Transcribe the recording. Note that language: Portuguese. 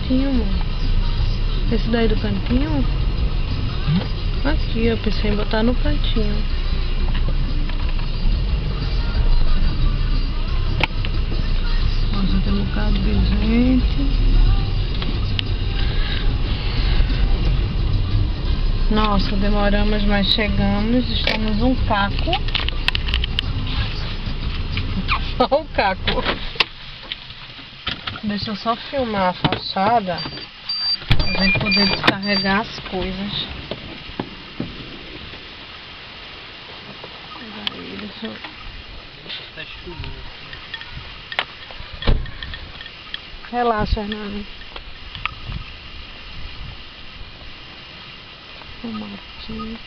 cantinho, amor. Esse daí do cantinho? Aqui, eu pensei em botar no cantinho. Nossa, tem um bocado de gente. Nossa, demoramos, mas chegamos. Estamos um caco. Olha o caco. Deixa eu só filmar a fachada pra gente poder descarregar as coisas. Aí, deixa eu... Tá chovendo. Relaxa, Hernani. Filmar aqui.